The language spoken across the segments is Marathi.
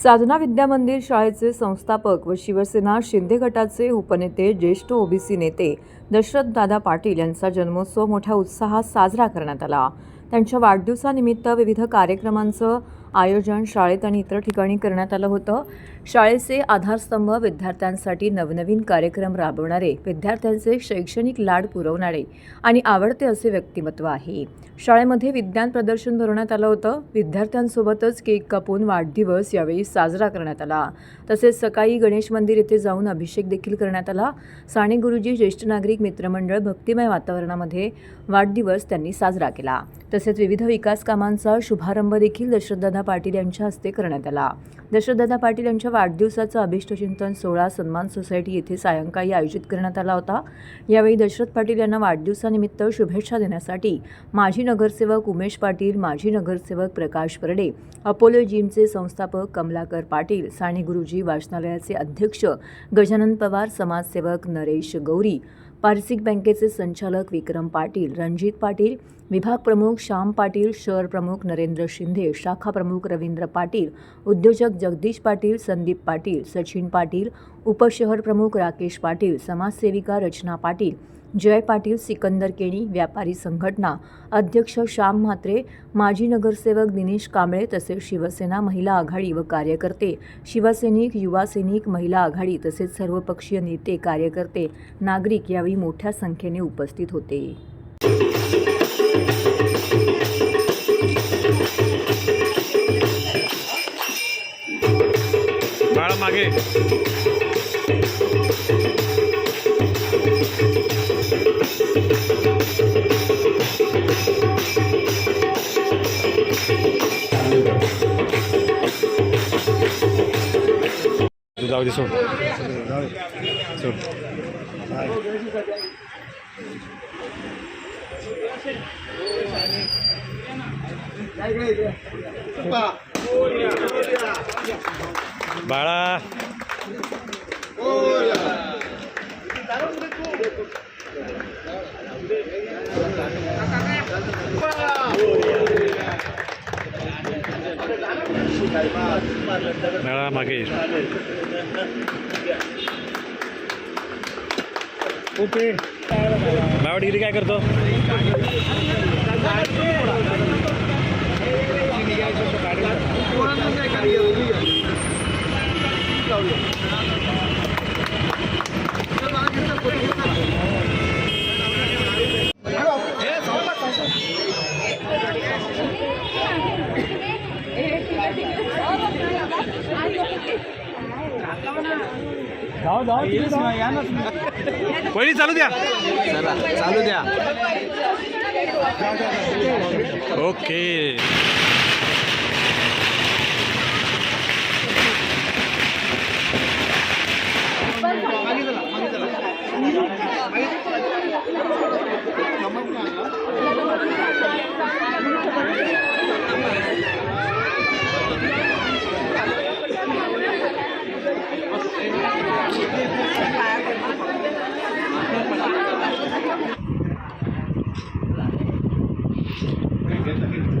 साधना विद्या मंदिर शाळेचे संस्थापक व शिवसेना शिंदे गटाचे उपनेते ज्येष्ठ ओबीसी नेते दशरथदादा पाटील यांचा जन्मोत्सव मोठ्या उत्साहात साजरा करण्यात आला। त्यांच्या वाढदिवसानिमित्त विविध कार्यक्रमांचं आयोजन शाळेत आणि इतर ठिकाणी करण्यात आलं होतं। शाळेचे आधारस्तंभ विद्यार्थ्यांसाठी नवनवीन कार्यक्रम राबवणारे, विद्यार्थ्यांचे शैक्षणिक लाड पुरवणारे आणि आवडते असे व्यक्तिमत्व आहे। शाळेमध्ये विज्ञान प्रदर्शन भरवण्यात आलं होतं। विद्यार्थ्यांसोबतच केक कापून वाढदिवस यावेळी साजरा करण्यात आला। तसेच सकाळी गणेश मंदिर येथे जाऊन अभिषेक देखील करण्यात आला। साने गुरुजी ज्येष्ठ नागरिक मित्रमंडळ भक्तिमय वातावरणामध्ये वाढदिवस त्यांनी साजरा केला। तसेच विविध विकास कामांचा शुभारंभ देखील दशरथदादा पाटील यांच्या हस्ते करण्यात आला। दशरथदादा पाटील यांच्या वाढदिवसाचा अभिष्टचिंतन सोहळा सन्मान सोसायटी येथे सायंकाळी आयोजित करण्यात आला होता। यावेळी दशरथ पाटील यांना वाढदिवसानिमित्त शुभेच्छा देण्यासाठी माजी नगरसेवक उमेश पाटील, माजी नगरसेवक प्रकाश परडे, अपोलो जिमचे संस्थापक कमलाकर पाटील, साने गुरुजी वाचनालयाचे अध्यक्ष गजानन पवार, समाजसेवक नरेश गौरी, पारसिक बँकेचे संचालक विक्रम पाटील, रणजित पाटील, विभाग प्रमुख श्याम पाटील, शहर प्रमुख नरेंद्र शिंदे, शाखा प्रमुख रवींद्र पाटील, उद्योजक जगदीश पाटील, संदीप पाटील, सचिन पाटील, उपशहर प्रमुख राकेश पाटील, समाजसेविका रचना पाटील, जय पाटील, सिकंदर केणी, व्यापारी संघटना अध्यक्ष श्याम म्हात्रे, माजी नगरसेवक दिनेश कांबळे, तसेच शिवसेना महिला आघाडी व कार्यकर्ते, शिवसैनिक, युवा सैनिक, महिला आघाडी तसेच सर्वपक्षीय नेते, कार्यकर्ते, नागरिक यावेळी मोठ्या संख्येने उपस्थित होते। बाळा मागे जाऊ दे, सोड सोड। बाळा बाळा मागे ओके। बाबा डिग्री काय करतो? पहिली चालू द्या, चालू द्या। ओके।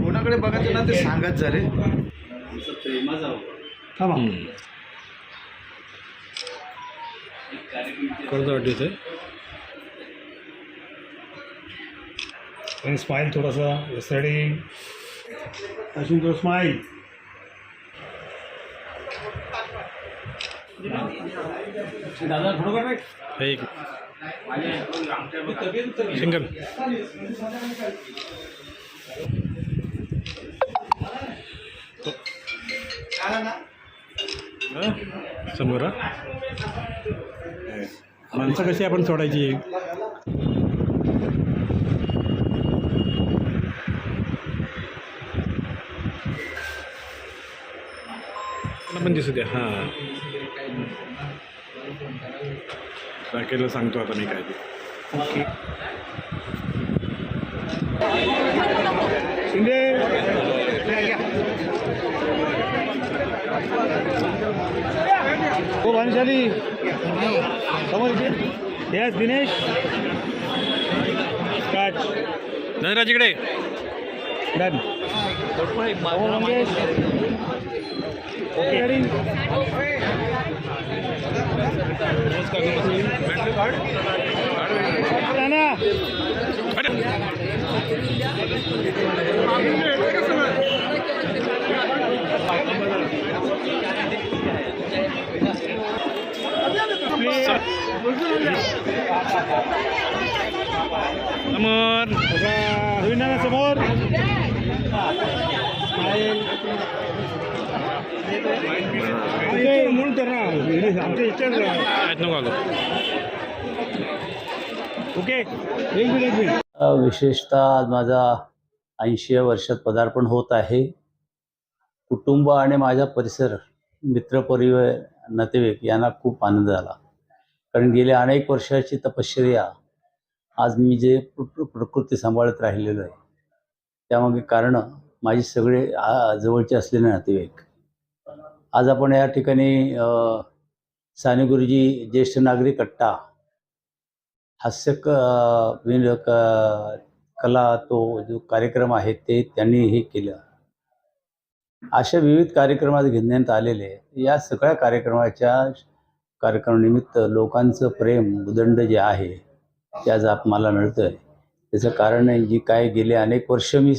कोणाकडे बघायचं ना ते सांगत झाले। करतो वाटते स्माइल थोड़ा सा स्टडी अश्विन तो स्माइल दादा थोड़ा एक सिंगल समोर माणसं कशी आपण सोडायची? पण दिसू द्या। हां, राकेलला सांगतो आता मी काय ते। ओके शिंदे ओ भानुशाली समोर यस दिनेश स्टार्ट धनराज इकडे डन मंगेश समोर समोर म्हणून तर ना आमच्या इच्छाच आहेत नको आलो. ओके एक मिनिट विशेषतः आज माझा 80व्या वर्षात पदार्पण होत आहे. कुटुंब आणि माझा परिसर, मित्रपरिवार, नातेवाईक यांना खूप आनंद झाला. कारण गेल्या अनेक वर्षाची तपश्चर्या आज मी जे प्रकृती सांभाळत राहिलेलो आहे त्यामागे कारण माझी सगळे जवळचे असलेले नातेवाईक. आज आपण या ठिकाणी साने गुरुजी ज्येष्ठ नागरिक कट्टा हास्य कला तो जो कार्यक्रम आहे ते त्यांनी हे केलं. अशा विविध कार्यक्रमात घेण्यात आलेले या सगळ्या कार्यक्रमानिमित्त लोकांचं प्रेम उदंड जे आहे ते आज मला मिळतं आहे. त्याचं कारण आहे जी काय गेले अनेक वर्ष मी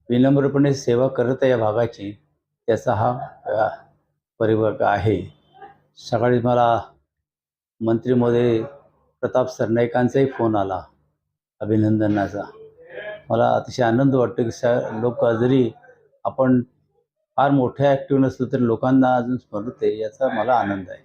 विनम्रपणे सेवा करत आहे या भागाची, त्याचा हा परिवर्ग आहे. सकाळी मला मंत्री महोदय प्रताप सरनाईकांचाही फोन आला अभिनंदनाचा. मला अतिशय आनंद वाटतो की लोक जरी आपण फार मोठ्या ॲक्टिव्ह नसलो तरी लोकांना अजून स्मरते, याचा मला आनंद आहे.